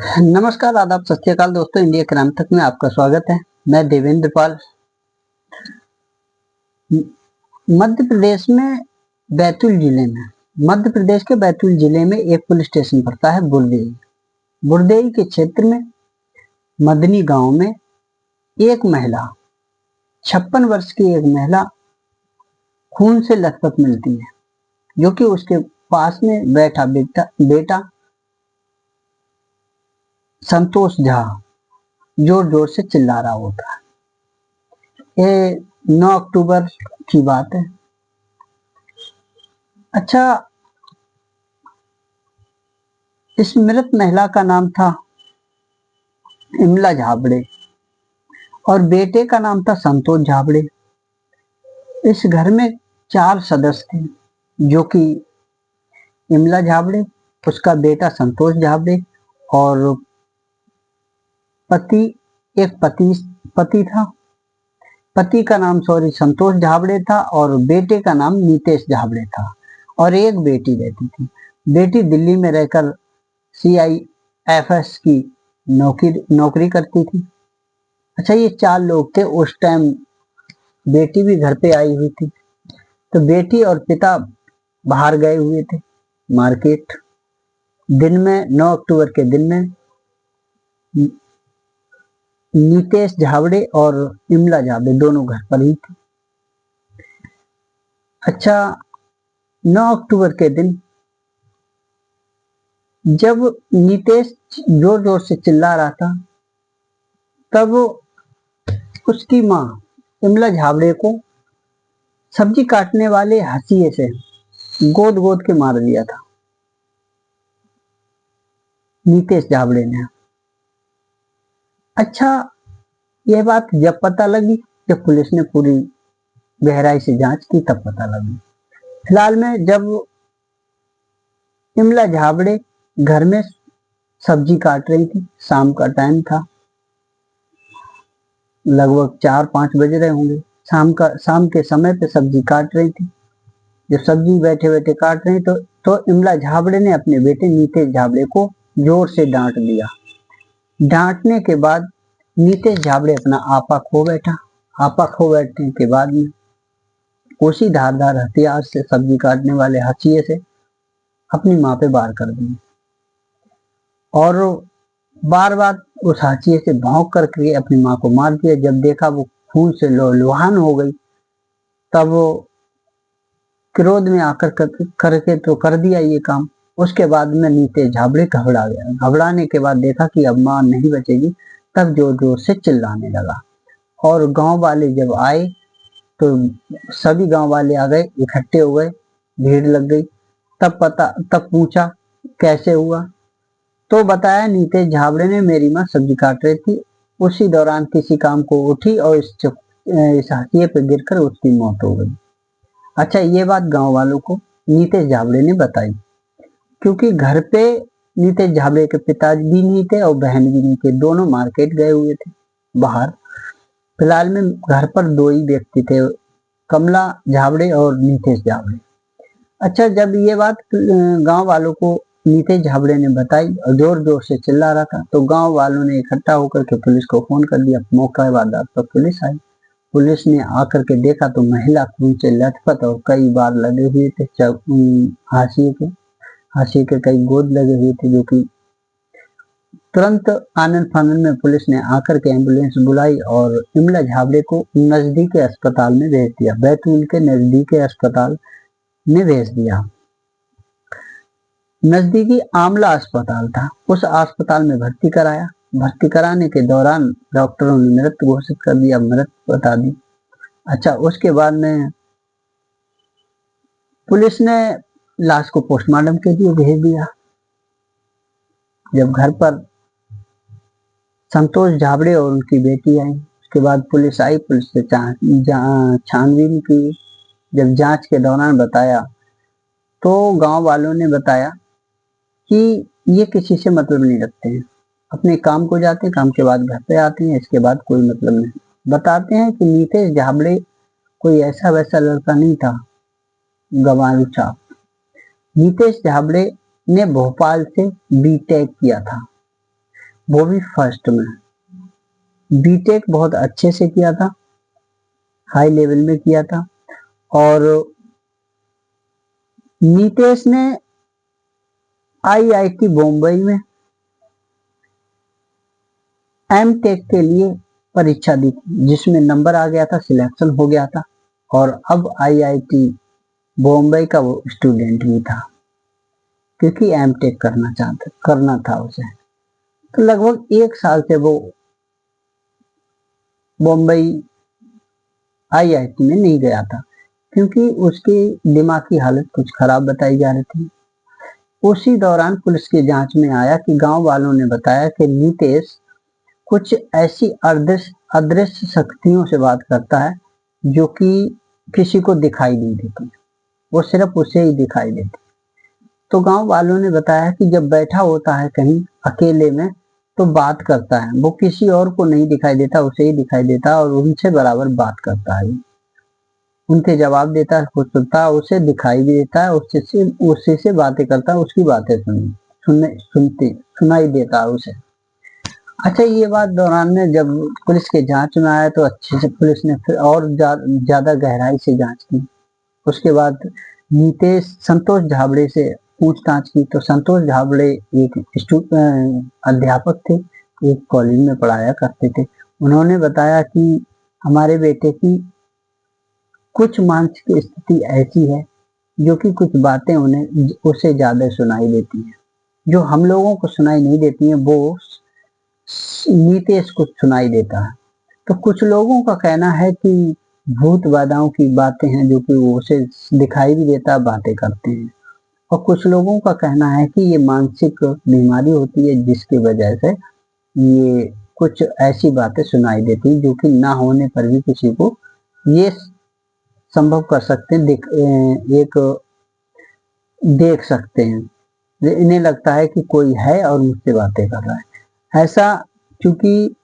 नमस्कार, आदाब, सत श्री अकाल दोस्तों। इंडिया क्राइम तक में आपका स्वागत है। मैं देवेंद्र पाल। मध्य प्रदेश में मध्य प्रदेश के बैतूल जिले में एक पुलिस स्टेशन पड़ता है बुरदेई। बुरदेई के क्षेत्र में मदनी गांव में एक महिला 56 वर्ष की एक महिला खून से लथपथ मिलती है, जो कि उसके पास में बैठा बेटा संतोष झा जोर जोर से चिल्ला रहा होता है। ये 9 अक्टूबर की बात है। अच्छा, इस मृत महिला का नाम था इमला झाबड़े और बेटे का नाम था संतोष झाबड़े। इस घर में 4 सदस्य थे, जो कि इमला झाबड़े, उसका बेटा संतोष झाबड़े और पति था। पति का नाम संतोष झाबड़े था और बेटे का नाम नीतेश झाबड़े था और एक बेटी रहती थी। बेटी दिल्ली में रहकर CIFS की नौकरी करती थी। अच्छा, ये 4 लोग थे। उस टाइम बेटी भी घर पे आई हुई थी। तो बेटी और पिता बाहर गए हुए थे मार्केट। दिन में 9 अक्टूबर के दिन में नीतेश झाबड़े और इमला झाबड़े दोनों घर पर ही थे। अच्छा, 9 अक्टूबर के दिन जब नीतेश जोर जोर से चिल्ला रहा था, तब उसकी माँ इमला झाबड़े को सब्जी काटने वाले हंसिए से गोद गोद के मार दिया था नीतेश झाबड़े ने। अच्छा, यह बात जब पता लगी, जब पुलिस ने पूरी गहराई से जांच की, तब पता लगी। फिलहाल में जब इमला झाबड़े घर में सब्जी काट रही थी, शाम का टाइम था, लगभग 4-5 बज रहे होंगे। शाम के समय पे सब्जी काट रही थी। जब सब्जी बैठे बैठे काट रही तो इमला झाबड़े ने अपने बेटे नीतेश झाबड़े को जोर से डांट दिया। डांटने के बाद नीतेश झाबड़े अपना आपा खो बैठा। आपा खो बैठने के बाद में उसी धारदार हथियार से, सब्जी काटने वाले हंसिए से, अपनी माँ पे वार कर दिए और बार बार उस हंसिए से भौंक करके अपनी माँ को मार दिया। जब देखा वो खून से लुहान हो गई, तब वो क्रोध में आकर करके तो कर दिया ये काम। उसके बाद में नीतेश झाबड़े घबरा गया। घबराने के बाद देखा कि अब माँ नहीं बचेगी, तब जोर जोर से चिल्लाने लगा। और गांव वाले जब आए तो सभी गांव वाले आ गए, इकट्ठे हो गए, भीड़ लग गई। तब पूछा कैसे हुआ, तो बताया नीतेश झाबड़े ने, मेरी माँ सब्जी काट रही थी, उसी दौरान किसी काम को उठी और इस हाशिए पे गिरकर उसकी मौत हो गई। अच्छा, ये बात गांव वालों को नीतेश झाबड़े ने बताई, क्योंकि घर पे नीतेश झाबड़े के पिताजी भी नहीं थे और बहन भी नहीं थे, दोनों मार्केट गए हुए थे बाहर। फिलहाल में घर पर 2 ही व्यक्ति थे, कमला झाबड़े और नीतेश झाबड़े। अच्छा, जब ये बात गांव वालों को नीतेश झाबड़े ने बताई और जोर जोर से चिल्ला रहा था, तो गांव वालों ने इकट्ठा होकर के पुलिस को फोन कर दिया। मौका वारदात पर पुलिस आई। पुलिस ने आकर के देखा तो महिला खून से लथपथ और कई बार लगे हुए थे हाशिए के कई गोद लगे हुए थे, जो कि तुरंत आनन फानन में पुलिस ने आकर के एम्बुलेंस बुलाई और इमला झाबड़े को नजदीकी अस्पताल में भेज दिया। बैतूल के नजदीकी अस्पताल में भेज दिया। नजदीकी आमला अस्पताल था, उस अस्पताल में भर्ती कराया। भर्ती कराने के दौरान डॉक्टरों ने मृत घोषित कर दिया, मृत बता दी। अच्छा, उसके बाद में पुलिस ने लाश को पोस्टमार्टम के लिए भेज दिया। जब घर पर संतोष झाबड़े और उनकी बेटी आई, उसके बाद पुलिस आई, पुलिस से छानबीन की। जब जांच के दौरान बताया तो गांव वालों ने बताया कि ये किसी से मतलब नहीं रखते हैं, अपने काम को जाते हैं, काम के बाद घर पे आते हैं, इसके बाद कोई मतलब नहीं। बताते हैं कि नीतेश झाबड़े कोई ऐसा वैसा लड़का नहीं था गंवारू छाप। नीतेश झाबड़े ने भोपाल से B.Tech किया था। वो भी फर्स्ट में। बीटेक बहुत अच्छे से किया था, हाई लेवल में किया था। और नीतेश ने आईआईटी बॉम्बे में एमटेक के लिए परीक्षा दी थी, जिसमें नंबर आ गया था, सिलेक्शन हो गया था, और अब आईआईटी बॉम्बे का वो स्टूडेंट भी था, क्योंकि एमटेक करना था उसे। तो लगभग 1 साल से वो बॉम्बे आईआईटी में नहीं गया था, क्योंकि उसकी दिमाग की हालत कुछ खराब बताई जा रही थी। उसी दौरान पुलिस की जांच में आया कि गांव वालों ने बताया कि नीतेश कुछ ऐसी अदृश्य शक्तियों से बात करता है जो कि किसी को दिखाई नहीं देती, वो सिर्फ उसे ही दिखाई देती। तो गांव वालों ने बताया कि जब बैठा होता है कहीं अकेले में तो बात करता है, वो किसी और को नहीं दिखाई देता, उसे ही दिखाई देता है, और उनसे बराबर बात करता है, उनके जवाब देता है, खुद सुनता है, उसे दिखाई भी देता है, उससे से बातें करता है, उसकी बातें सुनाई देता है उसे। अच्छा, ये बात दौरान में जब पुलिस के जांच में आया तो अच्छे से पुलिस ने फिर और ज्यादा गहराई से जांच की। उसके बाद नीतेश संतोष झाबड़े से पूछताछ की, तो संतोष झाबड़े एक अध्यापक थे, एक कॉलेज में पढ़ाया करते थे। उन्होंने बताया कि हमारे बेटे की कुछ मानसिक स्थिति ऐसी है जो कि कुछ बातें उसे ज्यादा सुनाई देती हैं, जो हम लोगों को सुनाई नहीं देती हैं, वो नीतेश को सुनाई देता है। तो कुछ लोगों का कहना है कि भूत बाधाओं की बातें हैं जो कि वो उसे दिखाई भी देता है, बातें करते हैं। और कुछ लोगों का कहना है कि ये मानसिक बीमारी होती है, जिसकी वजह से ये कुछ ऐसी बातें सुनाई देती जो कि ना होने पर भी किसी को ये संभव कर सकते हैं, देख सकते हैं। इन्हें लगता है कि कोई है और मुझसे बातें कर रहा है, ऐसा। क्योंकि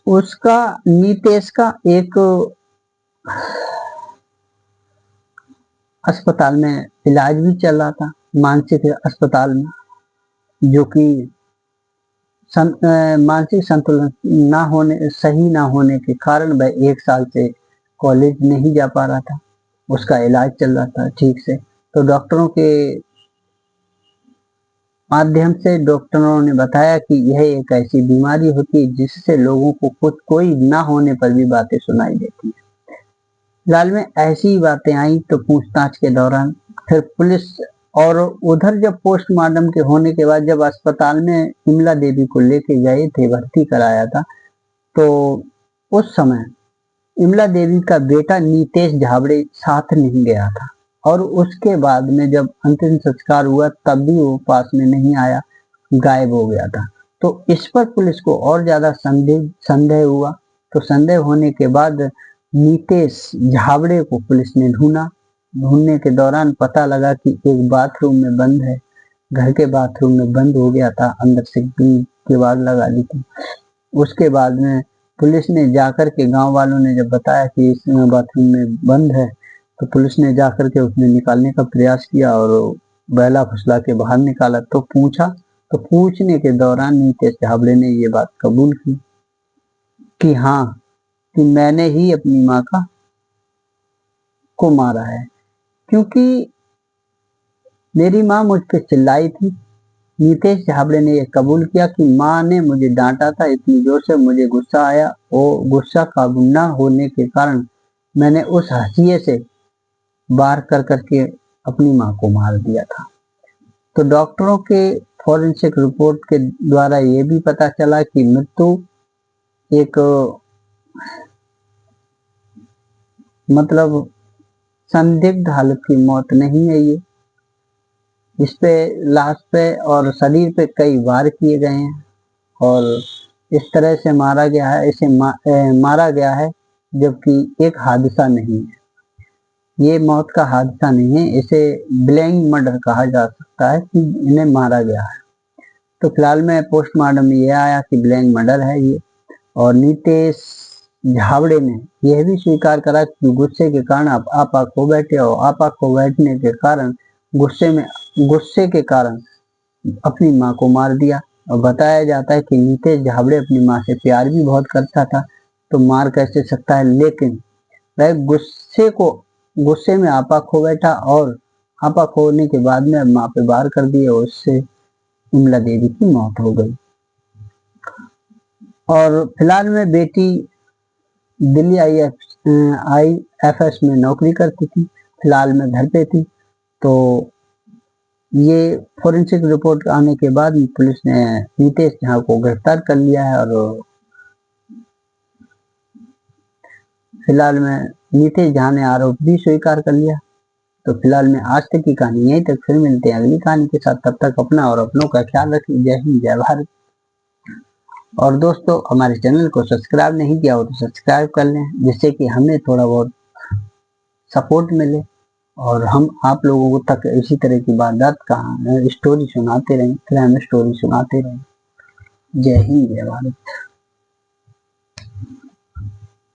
उसका नीतेश का एक अस्पताल में इलाज भी चल रहा था, मानसिक अस्पताल में, जो कि मानसिक संतुलन सही ना होने के कारण वह 1 साल से कॉलेज नहीं जा पा रहा था, उसका इलाज चल रहा था ठीक से। तो डॉक्टरों के माध्यम से डॉक्टरों ने बताया कि यह एक ऐसी बीमारी होती है जिससे लोगों को कुछ कोई ना होने पर भी बातें सुनाई देती है। फिलहाल में ऐसी बातें आई तो पूछताछ के दौरान फिर पुलिस, और उधर जब पोस्टमार्टम के होने के बाद जब अस्पताल में इमला देवी को लेके गए थे, भर्ती कराया था, तो उस समय इमला देवी का बेटा नीतेश झाबड़े साथ नहीं गया था, और उसके बाद में जब अंतिम संस्कार हुआ तब भी वो पास में नहीं आया, गायब हो गया था। तो इस पर पुलिस को और ज्यादा संदेह हुआ। तो संदेह होने के बाद नीतेश झाबड़े को पुलिस ने ढूंढने के दौरान पता लगा कि एक बाथरूम में बंद है, घर के बाथरूम में बंद हो गया था, अंदर से किवाड़ लगा दी थी। उसके बाद में पुलिस ने जाकर के, गांव वालों ने जब बताया कि इस बाथरूम में बंद है, तो पुलिस ने जाकर के उसने निकालने का प्रयास किया और बहला फुसला के बाहर निकाला। तो पूछने के दौरान नीतेश झाबड़े ने ये बात कबूल की कि हाँ, कि मैंने ही अपनी माँ को मारा है, क्योंकि मेरी माँ मुझ पे चिल्लाई थी। नीतेश झाबड़े ने यह कबूल किया कि माँ ने मुझे डांटा था, इतनी जोर से मुझे गुस्सा आया, वो गुस्सा काबू न होने के कारण मैंने उस हंसिये से वार कर करके अपनी माँ को मार दिया था। तो डॉक्टरों के फॉरेंसिक रिपोर्ट के द्वारा ये भी पता चला कि मृत्यु एक मतलब संदिग्ध हालत की मौत नहीं है, ये इस पे लाश पे और शरीर पे कई वार किए गए हैं, और इस तरह से मारा गया है, मारा गया है, जबकि एक हादसा नहीं है, ये मौत का हादसा नहीं है, इसे ब्लैंक मर्डर कहा जा सकता है कि इन्हें मारा गया है। तो फिलहाल में पोस्टमार्टम में यह आया कि ब्लैंक मर्डर है ये। और नीतेश झाबड़े ने यह भी स्वीकार करा कि गुस्से के कारण आपा खो बैठे, और आपा खो बैठने के कारण गुस्से के कारण अपनी माँ को मार दिया। और बताया जाता है कि नीतेश झाबड़े अपनी माँ से प्यार भी बहुत करता था, तो मार कैसे सकता है। लेकिन वह गुस्से में आपा खो बैठा, और आपा खोने के बाद में माँ पे वार कर दिए, और उससे विमला देवी की मौत हो गई। और फिलहाल में बेटी दिल्ली IFS में नौकरी करती थी, फिलहाल में घर पे थी। तो ये फोरेंसिक रिपोर्ट आने के बाद पुलिस ने नीतेश झा को गिरफ्तार कर लिया है, और फिलहाल में नीतेश झा ने आरोप भी स्वीकार कर लिया। तो फिलहाल में आज तक की कहानी यहीं तक, फिर मिलते हैं अगली कहानी के साथ। तब तक अपना और अपनों का ख्याल रखिए। जय हिंद, जय भारत। और दोस्तों, हमारे चैनल को सब्सक्राइब नहीं किया हो तो सब्सक्राइब कर लें, जिससे कि हमें थोड़ा बहुत सपोर्ट मिले और हम आप लोगों तक इसी तरह की वारदात का स्टोरी सुनाते रहें, क्राइम स्टोरी सुनाते रहें। जय हिंद, जय भारत।